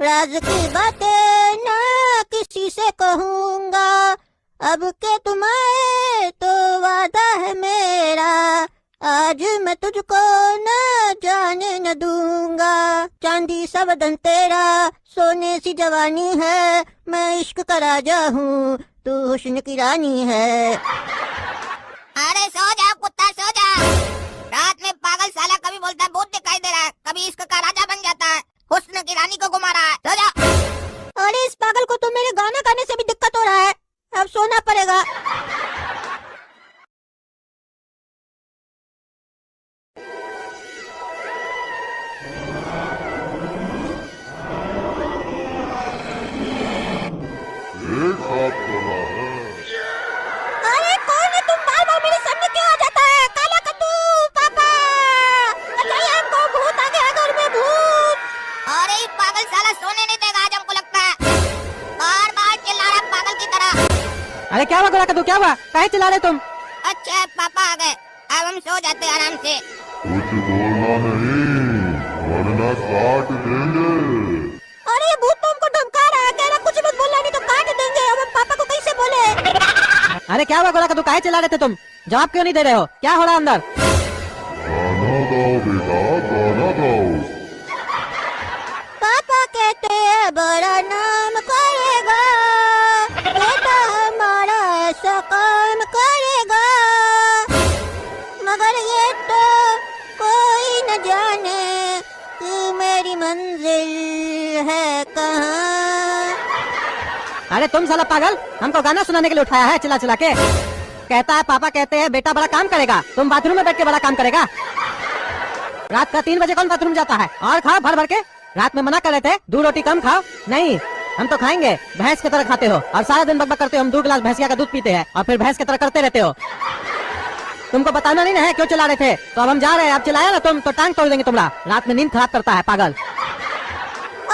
राज की बातें ना किसी से कहूँगा, अब के तुम्हें तो वादा है मेरा, आज मैं तुझको न जाने न दूंगा। चांदी सा बदन तेरा, सोने सी जवानी है, मैं इश्क का राजा हूँ, तू हुस्न की रानी है। अरे सो जा कुत्ता सो जा। रात में पागल साला कभी बोलता है भूत दिखाई दे रहा है, कभी इश्क का राजा बन जाता है, हुस्न की रानी को घुमा रहा है। सो जा। अरे इस पागल को तो मेरे गाना गाने से भी दिक्कत हो रहा है, अब सोना पड़ेगा। अरे कौन है तुम? बार बार मेरे सामने क्यों आ जाता है? काला कद्दू पापा, बताइए हमको, भूत आ गया घर में, भूत। अरे ये पागल साला सोने नहीं देगा आज, हमको लगता है बार बार चिल्ला रहा पागल की तरह। अरे क्या हुआ गोरा कद्दू, क्या हुआ? काहे चिल्ला रहे तुम? अच्छा पापा आ गए, अब हम सो जाते हैं आराम से। कुछ बोलना नहीं वरना काट देंगे। अरे ये भूत तो हमको धमका रहा है, कह रहा कुछ मत बोलना नहीं तो काट देंगे। अब हम पापा को कैसे बोले? अरे क्या हुआ गोरा कद्दू, काहे चिल्ला रहे थे तुम? जवाब क्यों नहीं दे रहे हो? क्या हो रहा है अंदर? गाना गाओ बेटा, गाना गाओ। पापा कहते हैं बड़ा नाम करेगा, बेटा हमारा ऐसा काम करेगा, मगर ये तो कोई न जाने कि मेरी मंजिल है कहाँ। अरे तुम साला पागल, हमको गाना सुनाने के लिए उठाया है चिल्ला चिल्ला के? कहता है पापा कहते हैं बेटा बड़ा काम करेगा, तुम बाथरूम में बैठ के बड़ा काम करेगा? रात का 3 बजे कौन बाथरूम जाता है? और खाओ भर भर के। रात में मना कर रहे थे 2 रोटी कम खाओ, नहीं हम तो खाएंगे, भैंस की तरह खाते हो और सारा दिन बकबक करते हो। हम 2 गिलास भैंसिया का दूध पीते हैं और फिर भैंस की तरह करते रहते हो। तुमको बताना नहीं ना है क्यों चिल्ला रहे थे? तो अब हम जा रहे हैं, अब चिल्लाया ना तुम तो टांग तोड़ देंगे तुम्हारा। रात में नींद खराब करता है पागल।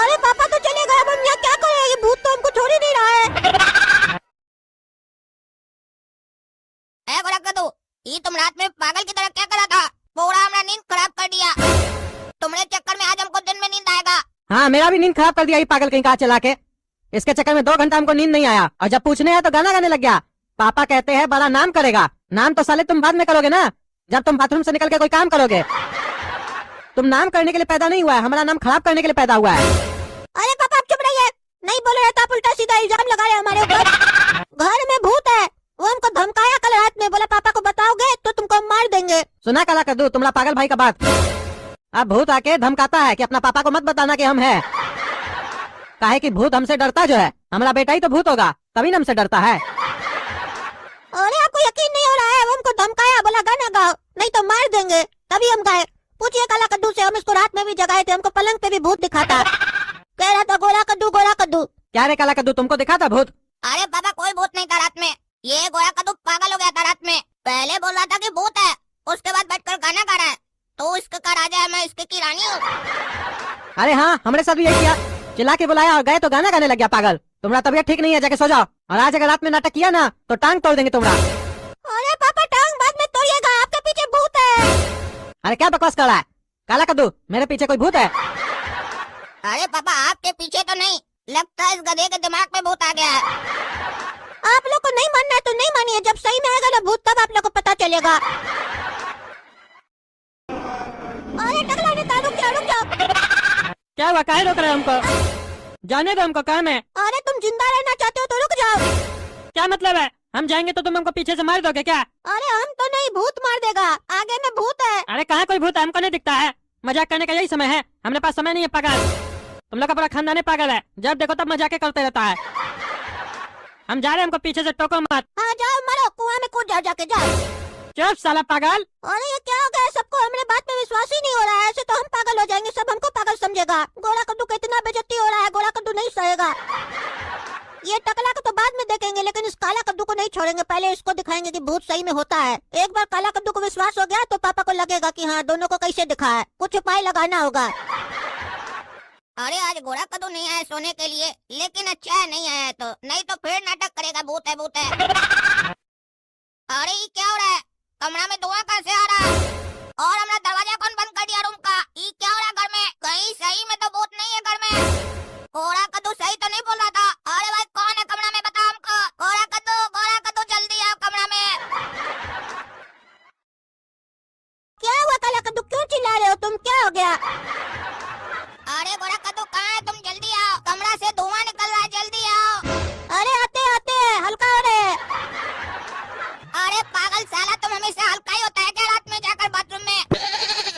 अरे पापा तो चले गए, अब हम यहाँ क्या करें? ये भूत तो हमको छोड़ ही नहीं रहा है। गोरा कद्दू, ये तुम रात में पागल की तरह क्या करा था? पूरा हमारा नींद खराब कर दिया। तुम्हारे चक्कर में आज हमको दिन में नींद आएगा। हाँ मेरा भी नींद खराब कर दिया ये पागल कहीं कहा चला के। इसके चक्कर में 2 घंटा हमको नींद नहीं आया और जब पूछने आया तो गाना गाने लग गया। पापा कहते हैं बड़ा नाम करेगा। नाम तो साले तुम बाद में करोगे ना, जब तुम बाथरूम से निकल के कोई काम करोगे। तुम नाम करने के लिए पैदा नहीं हुआ है, हमारा नाम खराब करने के लिए पैदा हुआ है। अरे पापा आप चुप रहिए, नहीं बोल रहे तो आप उल्टा सीधा इल्जाम लगा रहे हमारे ऊपर। घर में भूत है, वो हमको धमकाया कल रात में, बोला पापा को बताओगे तो तुमको हम मार देंगे। सुना काला कद्दू तुम्हारा पागल भाई का बात? अब भूत आके धमकाता है कि अपना पापा को मत बताना कि हम हैं। काहे कि भूत हमसे डरता जो है, हमारा बेटा ही तो भूत होगा, तभी ना हमसे डरता है। अरे आपको यकीन नहीं हो रहा है? वो हमको धमकाया, बोला गाना गाओ नहीं तो मार देंगे, तभी हम गाए। पूछिए काला कद्दू से, हम इसको रात में भी जगाए थे, हमको पलंग पे भी भूत दिखा था। कह रहा था गोरा कद्दू गोरा कद्दू। क्या रे काला कद्दू, तुमको दिखा था भूत? अरे पापा कोई भूत नहीं था रात में, ये गोरा कद्दू पागल हो गया था रात में। पहले बोल रहा था कि भूत है, उसके बाद बैठकर गाना गा रहा है, तो इसका का राजा है, मैं इसके की रानी हूँ। अरे हाँ, हमारे साथ भी यही किया, चिल्ला के बुलाया और गए तो गाना गाने लग गया पागल। तुम्हारा तबीयत ठीक नहीं है, जाके सो जाओ। और आज अगर रात में नाटक किया ना तो टांग तोड़ देंगे तुम्हारा। अरे पापा टांग बाद में तोड़िएगा, आपके पीछे भूत है। अरे क्या बकवास कर रहा है काला कद्दू, मेरे पीछे कोई भूत है? अरे पापा आपके पीछे तो नहीं, लगता है इस गधे के दिमाग में भूत आ गया है। आप लोग को नहीं मानना है तो नहीं मानिए, जब सही में आएगा ना भूत तब आप लोग को पता चलेगा। अरे टकला ने रुक जाओ रुक जाओ। क्या हुआ, काहे रोक रहे हो हमको? जाने दो, हमको काम है। अरे तुम जिंदा रहना चाहते हो तो रुक जाओ। क्या मतलब है? हम जाएंगे तो तुम हमको पीछे से मार दोगे क्या? अरे हम तो नहीं, भूत मार देगा, आगे में भूत है। अरे कहाँ कोई भूत है, हमको नहीं दिखता है। मजाक करने का यही समय है, हमारे पास समय नहीं है पागल। तुम लोग का पूरा खानदान ही पागल है, जब देखो तब मजाके करते रहता है। हम जा रहे हैं, हमको पीछे से टोको मत। हाँ जाओ मरो, कुआं में कूद जाओ, जाके जाओ। चुप साला पागल। अरे ये क्या हो गया, सबको हमारे बात में विश्वास ही नहीं हो रहा है। ऐसे तो हम पागल हो जाएंगे, सब हमको पागल समझेगा। गोरा कद्दू का इतना बेइज्जती हो रहा है, गोरा कद्दू नहीं सहेगा। ये टकला को तो बाद में देखेंगे, लेकिन इस काला कद्दू को नहीं छोड़ेंगे, पहले इसको दिखाएंगे कि भूत सही में होता है। एक बार काला कद्दू को विश्वास हो गया तो पापा को लगेगा कि हाँ दोनों को कैसे दिखा है, कुछ उपाय लगाना होगा। अरे आज गोरा कद्दू नहीं आया सोने के लिए, लेकिन अच्छा है नहीं आया तो, नहीं तो फिर नाटक करेगा भूत है भूत है। अरे ये क्या हो रहा है, कमरा में धुआं कहाँ से आ रहा है? और हमारा दरवाजा कौन बंद कर दिया रूम का? ये क्या हो रहा है घर में? कहीं सही में तो भूत नहीं है घर में। गोरा कद्दू सही तो नहीं बोल रहा था। अरे भाई कौन है कमरा में, बताओ हमको। गोरा कद्दू जल्दी आओ कमरा में। क्या हुआ काला कद्दू, क्यों चिल्ला रहे हो तुम, क्या हो गया? अरे गोरा कद्दू कहाँ है, तुम जल्दी आओ, कमरा से धुआं निकल रहा है, जल्दी आओ। अरे आते आते हल्का हो रहे। अरे पागल साला, तुम हमेशा हल्का ही होता है क्या रात में जाकर बाथरूम में?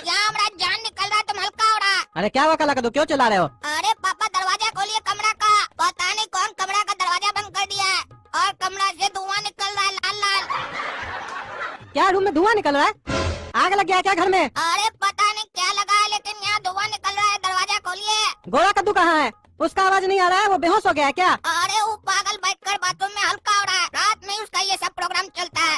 यहाँ हमारा जान निकल रहा है, तुम हल्का हो रहा है। अरे क्या हुआ काला कद्दू, क्यों चिल्ला रहे हो? अरे पापा दरवाजा खोलिए कमरा का, पता नहीं कौन कमरा का दरवाजा बंद कर दिया है और कमरा से धुआं निकल रहा है लाल लाल। क्या रूम में धुआं निकल रहा है? आग लग गया क्या घर में? अरे पता नहीं क्या लगा है, लेकिन यहाँ धुआं निकल रहा है, दरवाजा खोलिए। गोरा कद्दू कहाँ है? उसका आवाज नहीं आ रहा है, वो बेहोश हो गया है क्या? अरे वो पागल बैठकर बाथरूम में हल्का हो रहा है, रात में उसका ये सब प्रोग्राम चलता है।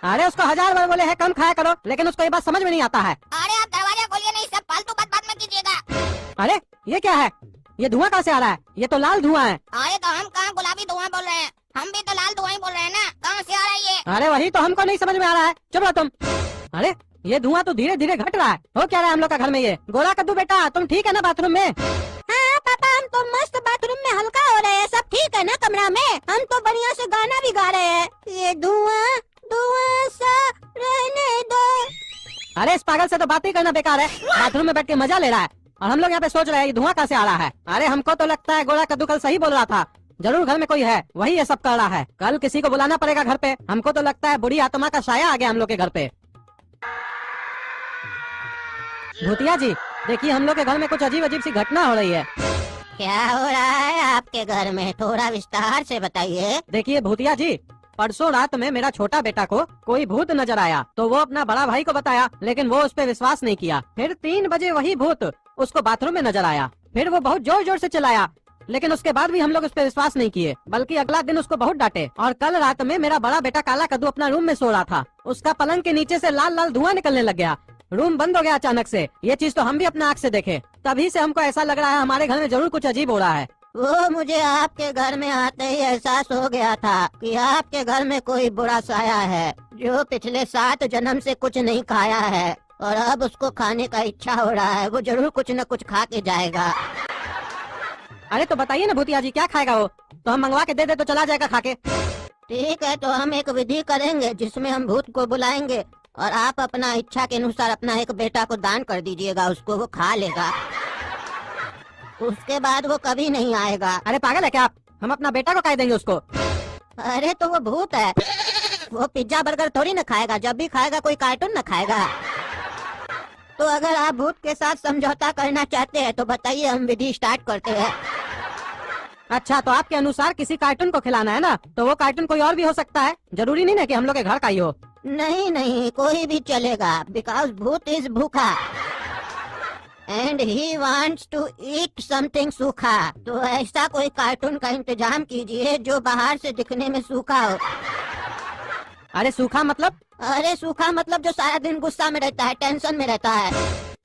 अरे उसको 1000 बार बोले हैं कम खाया करो, लेकिन उसको ये बात समझ में नहीं आता है। अरे आप दरवाजा खोलिए, नहीं सब फालतू बात बाद में कीजिएगा। अरे ये क्या है, ये धुआं कहाँ से आ रहा है? ये तो लाल धुआं है। अरे तो हम कहाँ गुलाबी धुआं बोल रहे हैं, हम भी तो लाल धुआं ही बोल रहे हैं ना, कहाँ से आ रहा है ये? अरे वही तो हमको नहीं समझ में आ रहा है, चुप रहो तुम। अरे ये धुआं तो धीरे धीरे घट रहा है, हो क्या रहा है हम लोग का घर में ये? गोरा कद्दू बेटा तुम ठीक है ना बाथरूम में? हाँ पापा हम तो मस्त बाथरूम में हल्का हो रहे हैं, सब ठीक है ना कमरा में? हम तो बढ़िया से गाना भी गा रहे हैं। ये धुआं धुआं सा रहने दो। अरे इस पागल से तो बात ही करना बेकार है, बाथरूम में बैठ के मजा ले रहा है और हम लोग यहाँ पे सोच रहे हैं ये धुआं कहाँ से आ रहा है। अरे हमको तो लगता है गोरा कद्दू कल सही बोल रहा था, जरूर घर में कोई है, वही ये सब कर रहा है। कल किसी को बुलाना पड़ेगा घर पे, हमको तो लगता है बुरी आत्मा का साया आ गया हम लोग के घर पे। भूतिया जी देखिए, हम लोग के घर में कुछ अजीब अजीब सी घटना हो रही है। क्या हो रहा है आपके घर में, थोड़ा विस्तार से बताइए। देखिए भूतिया जी, परसों रात में मेरा छोटा बेटा को कोई भूत नजर आया, तो वो अपना बड़ा भाई को बताया, लेकिन वो उस पे विश्वास नहीं किया। फिर 3 बजे वही भूत उसको बाथरूम में नजर आया, फिर वो बहुत जोर जोर से चिल्लाया, लेकिन उसके बाद भी हम लोग उस पे विश्वास नहीं किए, बल्कि अगला दिन उसको बहुत डांटे। और कल रात में मेरा बड़ा बेटा काला कद्दू अपना रूम में सो रहा था, उसका पलंग के नीचे से लाल लाल धुआं निकलने लग गया, रूम बंद हो गया अचानक से। ये चीज तो हम भी अपने आँख से देखे, तभी से हमको ऐसा लग रहा है हमारे घर में जरूर कुछ अजीब हो रहा है। वो मुझे आपके घर में आते ही एहसास हो गया था कि आपके घर में कोई बुरा साया है, जो पिछले 7 जन्म से कुछ नहीं खाया है और अब उसको खाने का इच्छा हो रहा है। वो जरूर कुछ न कुछ खा के जाएगा। अरे तो बताइए ना भूतिया जी, क्या खाएगा वो? तो हम मंगवा के दे दे तो चला जाएगा खा के। ठीक है, तो हम एक विधि करेंगे जिसमें हम भूत को बुलाएंगे और आप अपना इच्छा के अनुसार अपना एक बेटा को दान कर दीजिएगा, उसको वो खा लेगा, उसके बाद वो कभी नहीं आएगा। अरे पागल है क्या आप? हम अपना बेटा को कह देंगे उसको? अरे तो वो भूत है, वो पिज्जा बर्गर थोड़ी न खाएगा, जब भी खाएगा कोई कार्टून न खाएगा। तो अगर आप भूत के साथ समझौता करना चाहते हैं तो बताइए, हम विधि स्टार्ट करते हैं। अच्छा, तो आपके अनुसार किसी कार्टून को खिलाना है ना, तो वो कार्टून कोई और भी हो सकता है, जरूरी नहीं ना कि हम लोग के घर का ही हो। नहीं नहीं, कोई भी चलेगा, बिकॉज भूत इज भूखा and he wants to eat something सूखा। तो ऐसा कोई कार्टून का इंतजाम कीजिए जो बाहर से दिखने में सूखा हो। अरे सूखा मतलब? अरे सूखा मतलब जो सारा दिन गुस्सा में रहता है, टेंशन में रहता है।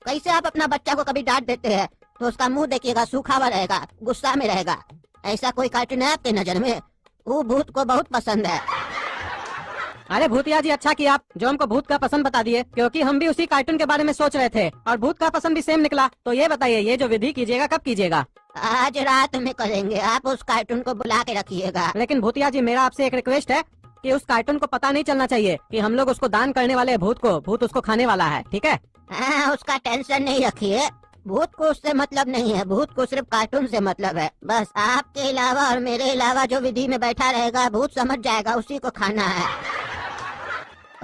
कैसे आप अपना बच्चा को कभी डांट देते हैं तो उसका मुंह देखिएगा सूखा हुआ रहेगा, गुस्सा में रहेगा। ऐसा कोई कार्टून है आपके नजर में? वो भूत को बहुत पसंद है। अरे भूतिया जी, अच्छा किया आप जो हमको भूत का पसंद बता दिए, क्योंकि हम भी उसी कार्टून के बारे में सोच रहे थे और भूत का पसंद भी सेम निकला। तो ये बताइए, ये जो विधि कीजिएगा कब कीजिएगा? आज रात में करेंगे, आप उस कार्टून को बुला के रखिएगा। लेकिन भूतिया जी, मेरा आपसे एक रिक्वेस्ट है कि उस कार्टून को पता नहीं चलना चाहिए कि हम लोग उसको दान करने वाले भूत को, भूत उसको खाने वाला है, ठीक है? हाँ, उसका टेंशन नहीं रखिए, भूत को उससे मतलब नहीं है, भूत को सिर्फ कार्टून से मतलब है। बस आपके अलावा और मेरे अलावा जो विधि में बैठा रहेगा भूत समझ जाएगा उसी को खाना है।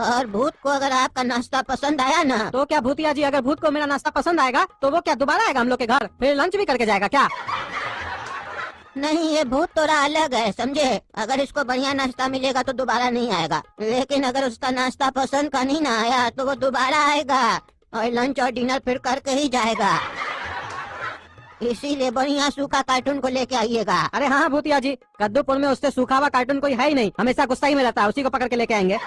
और भूत को अगर आपका नाश्ता पसंद आया ना, तो क्या भूतिया जी, अगर भूत को मेरा नाश्ता पसंद आएगा तो वो क्या दोबारा आएगा हम लोग के घर, फिर लंच भी करके जाएगा क्या? नहीं, ये भूत थोड़ा अलग है, समझे? अगर इसको बढ़िया नाश्ता मिलेगा तो दोबारा नहीं आएगा, लेकिन अगर उसका नाश्ता पसंद का नहीं ना आया तो वो दोबारा आएगा और लंच और डिनर फिर करके ही जाएगा। इसीलिए बढ़िया सूखा कार्टून को लेके आइएगा। अरे हाँ भूतिया जी, कद्दूपुर में उससे सूखा हुआ कार्टून कोई है ही नहीं, हमेशा गुस्सा ही में रहता है, उसी को पकड़ के लेके आएंगे।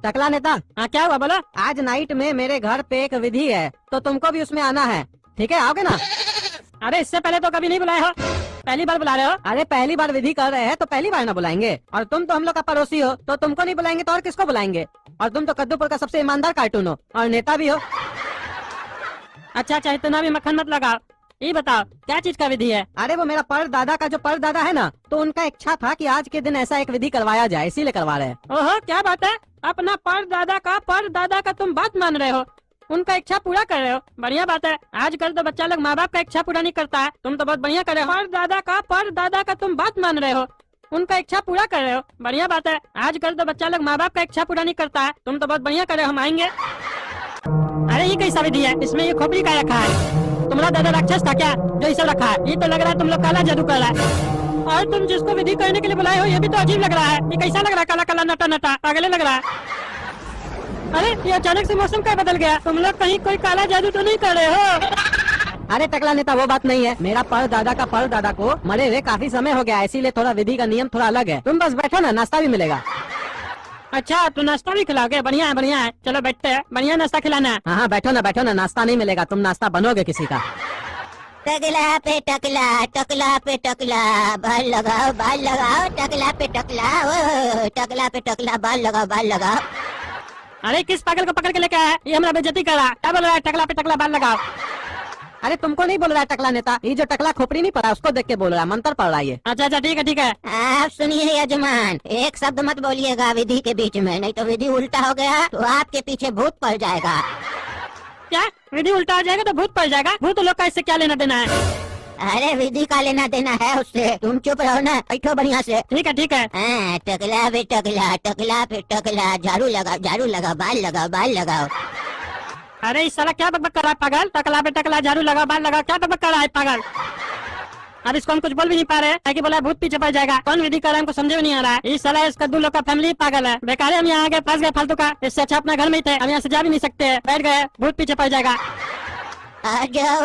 टकला नेता, हाँ क्या हुआ बोला? आज नाइट में मेरे घर पे एक विधि है, तो तुमको भी उसमें आना है, ठीक है? आओगे ना? अरे इससे पहले तो कभी नहीं बुलाए हो, पहली बार बुला रहे हो? अरे पहली बार विधि कर रहे हैं तो पहली बार ना बुलाएंगे। और तुम तो हम लोग का पड़ोसी हो, तो तुमको नहीं बुलाएंगे तो और किसको बुलाएंगे? और तुम तो कद्दूपुर का सबसे ईमानदार कार्टून हो और नेता भी हो। अच्छा अच्छा, इतना भी मक्खन मत लगाओ, ये बताओ क्या चीज का विधि है? अरे वो मेरा परदादा का जो परदादा है ना, तो उनका इच्छा था कि आज के दिन ऐसा एक विधि करवाया जाए, इसीलिए करवा रहे हैं। ओहो, क्या बात है, अपना परदादा का तुम बात मान रहे हो, उनका इच्छा पूरा कर रहे हो, बढ़िया बात है। आजकल तो बच्चा लोग माँ बाप का इच्छा पूरा नहीं करता है, तुम तो बहुत बढ़िया कर रहे हो। परदादा का तुम बात मान रहे हो, उनका इच्छा पूरा कर रहे हो, बढ़िया बात है। आजकल तो बच्चा लोग माँ बाप का इच्छा पूरा नहीं करता है, तुम तो बहुत बढ़िया कर रहे हो, हम आएंगे। अरे ये कैसा विधि है, इसमें ये खोपड़ी का रखा है? तुम्हारा दादा राक्षस था क्या जो इसे रखा है? ये तो लग रहा है तुम लोग काला जादू कर रहा है। और तुम जिसको विधि करने के लिए बुलाए हो, ये भी तो अजीब लग रहा है, ये कैसा लग रहा है? काला काला नटा नटा पागले लग रहा है। अरे ये अचानक से मौसम क्या बदल गया, तुम लोग कहीं कोई काला जादू तो नहीं कर रहे हो? अरे टकला नेता, वो बात नहीं है, मेरा परदादा का परदादा को मरे हुए काफी समय हो गया, इसीलिए थोड़ा विधि का नियम थोड़ा अलग है। तुम बस बैठो ना, नाश्ता भी मिलेगा। अच्छा, तो नाश्ता भी खिलाओगे? बढ़िया है बढ़िया है, चलो बैठते हैं, बढ़िया नाश्ता खिलाना है। हाँ बैठो ना, नाश्ता नहीं मिलेगा, तुम नाश्ता बनोगे किसी का। टकला पे टकला, टकला पे टकला, बाल लगाओ टकला पे टकला, ओ टकला पे टकला, बाल लगाओ। अरे किस पागल को पकड़ के लेके आया, ये हमारा बेइज्जती कर रहा है, क्या बोल रहा है? टकला पे टकला बाल लगाओ। अरे तुमको नहीं बोल रहा है टकला नेता, ये जो टकला खोपड़ी नहीं पड़ा उसको देख के बोल रहा है, मंत्र पढ़ रहा है ये। अच्छा ठीक है। आप सुनिए यजमान, एक शब्द मत बोलिएगा विधि के बीच में, नहीं तो विधि उल्टा हो गया तो आपके पीछे भूत पड़ जाएगा। क्या विधि उल्टा हो जाएगा तो भूत पड़ जाएगा? भूत लोग का इससे क्या लेना देना है? अरे विधि का लेना देना है उससे, तुम चुप रहो ना, बैठो बढ़िया से। ठीक है। हाँ, टकला पे टकला, झाड़ू लगाओ, बाल लगाओ। अरे इस साला क्या बकबक कर रहा है पागल? टकला पे टकला, झाड़ू लगाओ, बाल लगाओ, क्या बकबक कर रहा है पागल? अब इसको हम कुछ बोल भी नहीं पा रहे हैं कि बोला भूत पीछे पड़ जाएगा, कौन विधि कर रहा है हमको समझ में नहीं आ रहा है। इस साला इस कद्दू लोग का फैमिली पागल है, बेकार है, हम यहाँ आगे फंस गए फालतू का, इससे अच्छा अपना घर में ही थे, हम यहाँ से जा भी नहीं सकते, बैठ गए, भूत पीछे पड़ जाएगा। आ जाओ,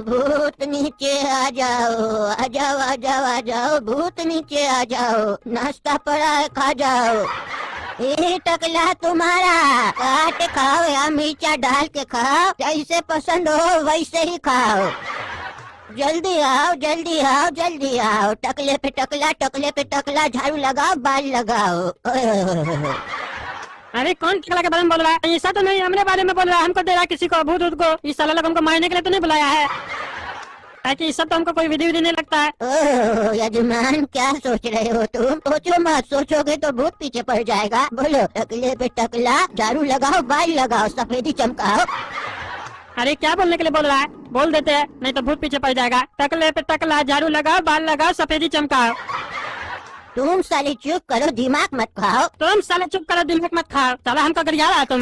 भूत नीचे आ जाओ, भूत नीचे आ जाओ, नाश्ता पड़ा है खा जाओ। ये टकला तुम्हारा, काट खाओ या मिर्चा डाल के खाओ, जैसे पसंद हो वैसे ही खाओ। जल्दी आओ, टकले पे टकला, झाड़ू लगाओ, बाल लगाओ। अरे कौन टकला के बारे में बोल रहा है? ऐसा तो नहीं, हमने बारे में बोल रहा है, हमको दे रहा है किसी को, भूत को। इस साला लोग हमको मारने के लिए तो नहीं बुलाया है, ताकि इस सब तो हमको कोई विधि नहीं लगता है। ओह यजमान, क्या सोच रहे हो तुम? सोचो मत, सोचोगे तो भूत पीछे पड़ जाएगा। बोलो, टकले पे टकला, झाड़ू लगाओ, बाल लगाओ, सफेदी चमकाओ। अरे क्या बोलने के लिए बोल रहा है? बोल देते हैं, नहीं तो भूत पीछे पड़ जाएगा। टकले पे टकला, झाड़ू लगाओ, बाल लगाओ, सफेदी चमकाओ। तुम साले चुप करो, दिमाग मत खाओ। तुम साले चुप करो, दिमाग मत खाओ, साला हमको गरिया रहा है तुम।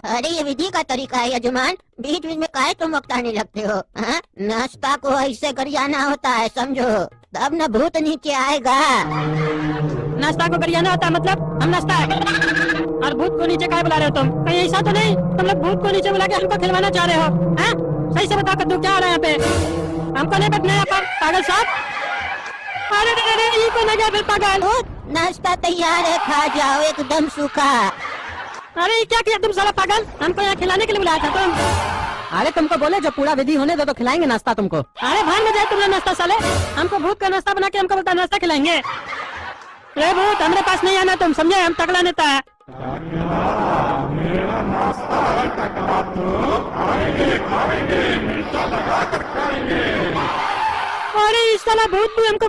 अरे ये विधि का तरीका है यजमान, बीच बीच में काहे तुम मकताने लगते हो? हाँ? नाश्ता को ऐसे गरियाना होता है, समझो, तब न भूत नीचे आएगा। नाश्ता को गरियाना होता है मतलब हम नाश्ता है और भूत को नीचे काहे बुला रहे हो तुम? कहीं ऐसा तो नहीं तुम लोग भूत को नीचे बुला के हमको खिलवाना चाह रहे हो? हाँ? सही से बताओ कद्दू क्या हो रहा है यहाँ पे? हमको नहीं बैठना है यहाँ पर, पागल साहब। अरे ये को ना गया फिर पागल। भूत, नाश्ता तैयार है, खा जाओ, एकदम सूखा। अरे क्या किया तुम साला पागल? हमको यहाँ खिलाने के लिए बुलाया था तुम? अरे तुमको बोले जो पूरा विधि होने दो तो खिलाएंगे नाश्ता तुमको। अरे भाग में जाए तुमने नाश्ता साले, हमको भूत का नाश्ता बना के हमको बोलता नाश्ता खिलाएंगे। रे भूत हमारे पास नहीं आना तुम, समझे? हम तगड़ा नेता है। अरे इस साला भूत भी हमको